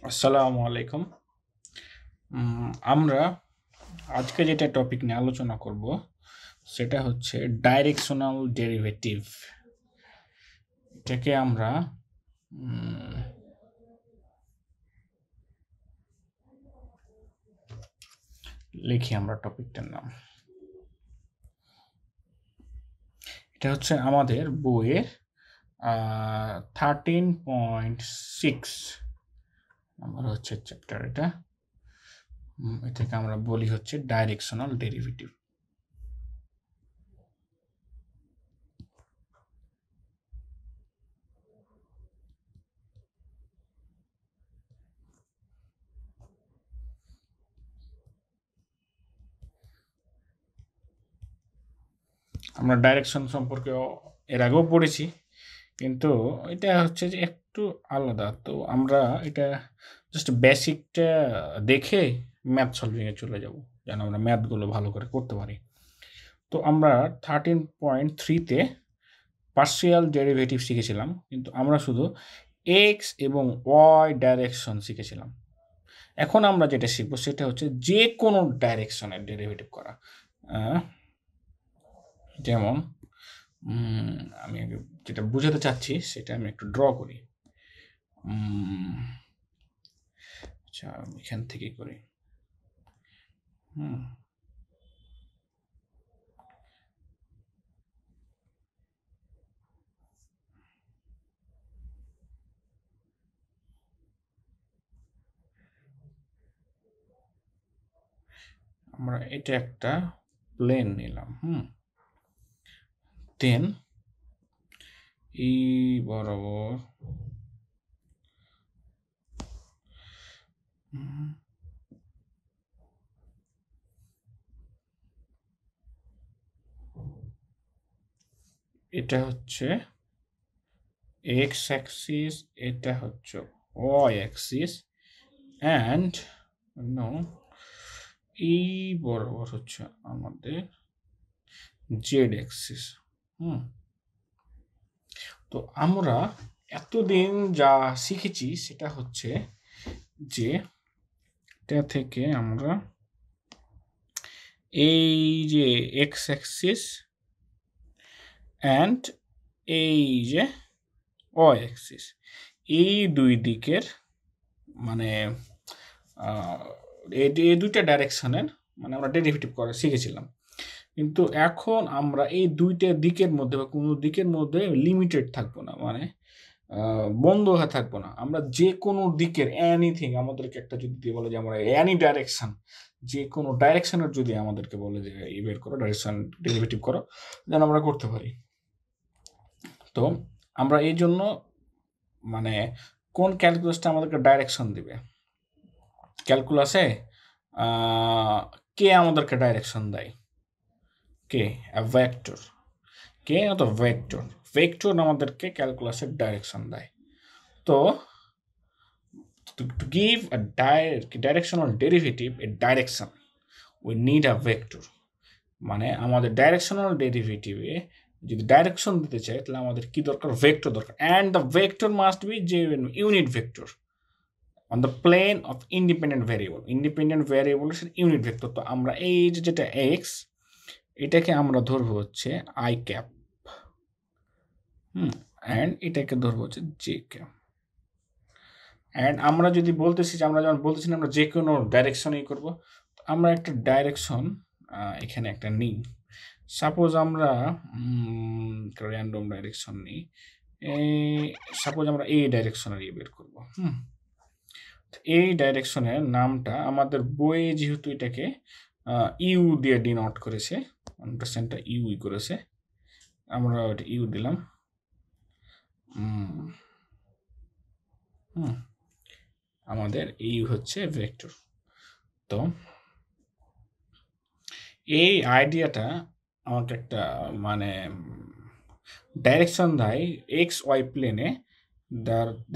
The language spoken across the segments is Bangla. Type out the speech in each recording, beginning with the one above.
আসসালামু আলাইকুম। আমরা আজকে যেটা টপিক নিয়ে আলোচনা করব সেটা হচ্ছে ডাইরেকশনাল ডেরিভেটিভ। এটাকে আমরা লিখি আমরা টপিকটার নাম। এটা হচ্ছে আমাদের বইয়ের 13.6 নাম্বার হচ্ছে চ্যাপ্টার। এটাকে আমরা বলি হচ্ছে ডাইরেকশনাল ডেরিভেটিভ। আমরা ডাইরেকশন সম্পর্কেও এর আগেও পড়েছি, কিন্তু এটা হচ্ছে যে একটু আলাদা। তো আমরা এটা জাস্ট বেসিকটা দেখে ম্যাথ সলভিংয়ে চলে যাব, যেন আমরা ম্যাথগুলো ভালো করে করতে পারি। তো আমরা 13.3-তে পার্শিয়াল ডেরিভেটিভ শিখেছিলাম, কিন্তু আমরা শুধু এক্স এবং ওয়াই ডাইরেকশন শিখেছিলাম। এখন আমরা যেটা শিখবো সেটা হচ্ছে যে কোনো ডাইরেকশনের ডেরিভেটিভ করা। যেমন আমি যেটা বুঝাতে চাচ্ছি সেটা আমি একটু ড্র করি। আচ্ছা, এখান থেকে করি। আমরা এটা একটা প্লেন নিলাম। দেন এই বরাবর এটা হচ্ছে এক্স অ্যাক্সিস, এটা হচ্ছে ওয়াই অ্যাক্সিস, অ্যান্ড নো এই বরাবর হচ্ছে আমাদের জেড অ্যাক্সিস। তো আমরা এতদিন যা শিখেছি সেটা হচ্ছে যে এটা থেকে আমরা এই যে এক্স অ্যাক্সিস অ্যান্ড এই যে ওয়াই অ্যাক্সিস, এই দুই দিকের মানে এই দুইটা ডাইরেকশনের মানে আমরা ডেরিভেটিভ করা শিখেছিলাম। কিন্তু এখন আমরা এই দুইটা দিকের মধ্যে বা কোনো দিকের মধ্যে লিমিটেড থাকবো না, মানে বন্ধ হয়ে থাকবো না। আমরা যে কোনো দিকের এনিথিং আমাদেরকে একটা যদি দিয়ে বলে যে আমরা এনি ডাইরেকশন, যে কোনো ডাইরেকশনের যদি আমাদেরকে বলে যে বের করো ডাইরেকশন ডেরিভেটিভ করো, যেন আমরা করতে পারি। তো আমরা এই জন্য মানে কোন ক্যালকুলাসটা আমাদেরকে ডাইরেকশন দিবে, ক্যালকুলাসে কে আমাদেরকে ডাইরেকশন দেয়? কে? ভেক্টর। কে না তো ভেক্টর। ভেক্টর আমাদেরকে ক্যালকুলাসের ডাইরেকশন দেয়। তো to give a directional derivative a direction, we need a vector. মানে আমাদের ডাইরেকশনাল ডেরিভেটিভে যদি ডাইরেকশন দিতে চাই তাহলে আমাদের কি দরকার? ভেক্টর দরকার। And the vector must be যে unit vector on the plane of independent variable. Independent ভ্যারিয়েবলের সাথে ইউনিট ভেক্টর। তো আমরা এই যেটা এক্স, এটাকে আমরা ধরবো হচ্ছে আই ক্যাপ, অ্যান্ড এটাকে ধরবো হচ্ছে জে ক্যাপ। অ্যান্ড আমরা যদি বলতেছি যে আমরা যেমন বলতেছিলাম আমরা যে কোনো ডাইরেকশনেই করবো, আমরা একটা ডাইরেকশন এখানে একটা নিই। সাপোজ আমরা র্যান্ডম ডাইরেকশন নিই, সাপোজ আমরা এই ডাইরেকশনের বের করবো। এই ডাইরেকশনের নামটা আমাদের বইয়ে যেহেতু এটাকে ইউ দিয়ে ডিনোট করেছে, আন্ডারস্ট্যান্ডটা ইউই করেছে, আমরা ওটা ইউ দিলাম। আমাদের এই হচ্ছে ভেক্টর। তো এই আইডিয়াটা আমাকে একটা মানে ডাইরেকশন দেয় এক্স ওয়াই প্লেনে,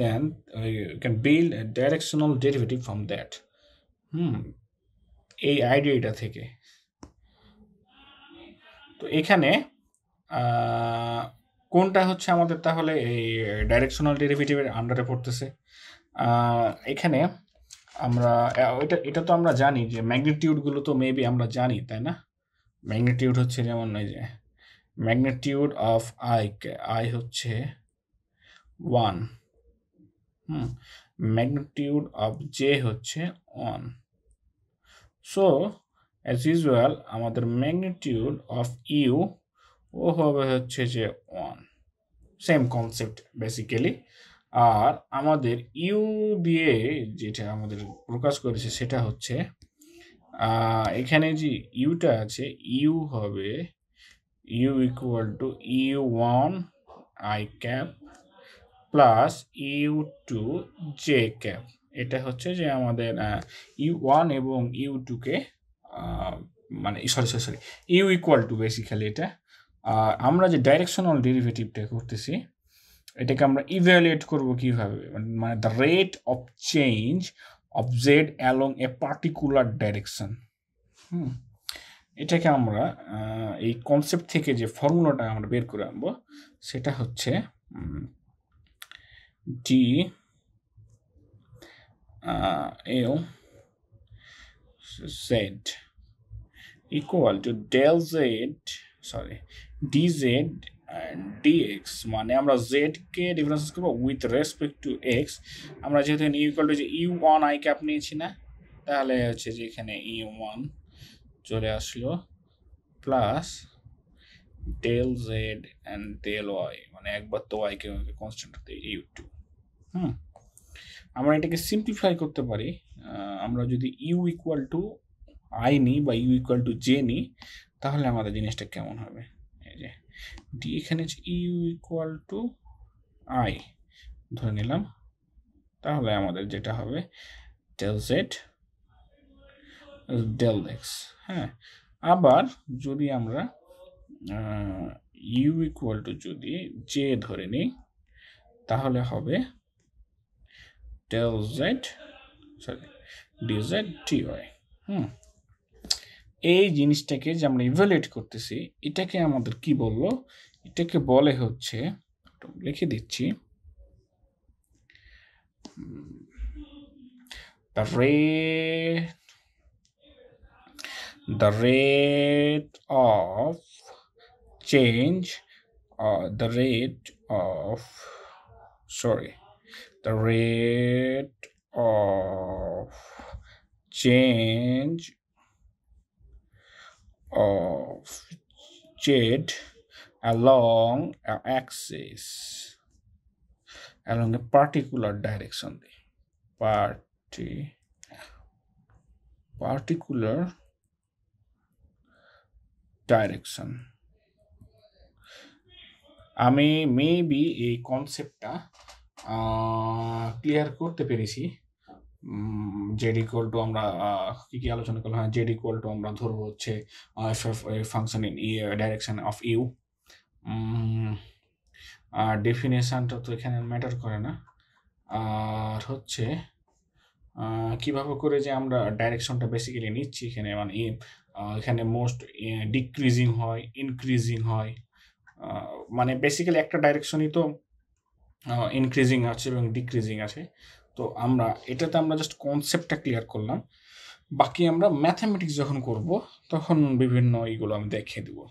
then you can build a directional derivative from that. এই আইডিয়াটা থেকে। তো এখানে কোনটা হচ্ছে আমাদের তাহলে এই ডাইরেকশনাল ডেরিভেটিভের আন্ডারে পড়তেছে? এখানে আমরা এটা তো আমরা জানি যে ম্যাগনিটিউডগুলো তো মেবি আমরা জানি, তাই না? ম্যাগনিটিউড হচ্ছে যেমন এই যে ম্যাগনিটিউড অফ আই হচ্ছে 1, ম্যাগনিটিউড অফ জে হচ্ছে 1। সো অ্যাজ ইউজুয়াল আমাদের ম্যাগনিটিউড অফ ইউ ও হবে হচ্ছে যে 1, সেম কনসেপ্ট বেসিক্যালি। আর আমাদের ইউ দিয়ে যেটা আমাদের প্রকাশ করেছে সেটা হচ্ছে এখানে যে ইউটা আছে, ইউ হবে U equal to U one I cap plus U two J cap. এটা হচ্ছে যে আমাদের ইউ ওয়ান এবং ইউ টুকে মানে sorry U equal to basically এটা। আমরা যে ডাইরেকশনাল ডেরিভেটিভটা করতেছি এটাকে আমরা ইভ্যালুয়েট করব কিভাবে, মানে the rate of change of Z along a particular direction. এটাকে আমরা এই কনসেপ্ট থেকে যে ফর্মুলাটা আমরা বের করে আনবো সেটা হচ্ছে D L Z equal to del Z dz and dx, মানে আমরা z কে ডিফারেন্স করব উইথ রেসপেক্ট টু x। আমরা যেহেতু ইকুয়াল টু যে u1 i ক্যাপ নিয়েছি না, তাহলে হচ্ছে যে এখানে u1 চলে আসলো plus del z and del y, মানে একবার তো y কে কনস্ট্যান্ট করতে u2। আমরা এটাকে সিম্পলিফাই করতে পারি। আমরা যদি u ইকুয়াল টু i নিই বা u ইকুয়াল টু j নিই তাহলে আমাদের জিনিসটা কেমন হবে, এই যে ডি এখানে ইউ ইকুয়াল টু আই ধরে নিলাম, তাহলে আমাদের যেটা হবে ডেল জেড ডেল এক্স। হ্যাঁ, আবার যদি আমরা ইউ ইকুয়াল টু যদি জে ধরে নিই তাহলে হবে del Z D Z T Y. এই জিনিসটাকে যে আমরা ইভ্যালুয়েট করতেছি এটাকে আমাদের কি বললো, এটাকে বলে হচ্ছে, লিখে দিচ্ছি, the rate of change the rate of change of z along an axis along a particular direction, particular direction। আমি মেবি এই কনসেপ্টটা ক্লিয়ার করতে পেরেছি। জেড ইকুয়াল টু আমরা কি কি আলোচনা করলাম, হ্যাঁ জেড ইকুয়াল টু আমরা ধরবো হচ্ছে function in direction of u. আর ডেফিনেশনটা তো এখানে ম্যাটার করে না। আর হচ্ছে কিভাবে করে যে আমরা ডাইরেকশনটা বেসিক্যালি নিচ্ছি এখানে, মানে এখানে মোস্ট ডিক্রিজিং হয়, ইনক্রিজিং হয়, মানে বেসিক্যালি একটা ডাইরেকশনই তো ইনক্রিজিং আছে এবং ডিক্রিজিং আছে। তো আমরা এটাতে আমরা জাস্ট কনসেপ্টটা ক্লিয়ার করলাম, বাকি আমরা ম্যাথামেটিক্স যখন করব তখন বিভিন্ন এইগুলো আমি দেখিয়ে দেবো।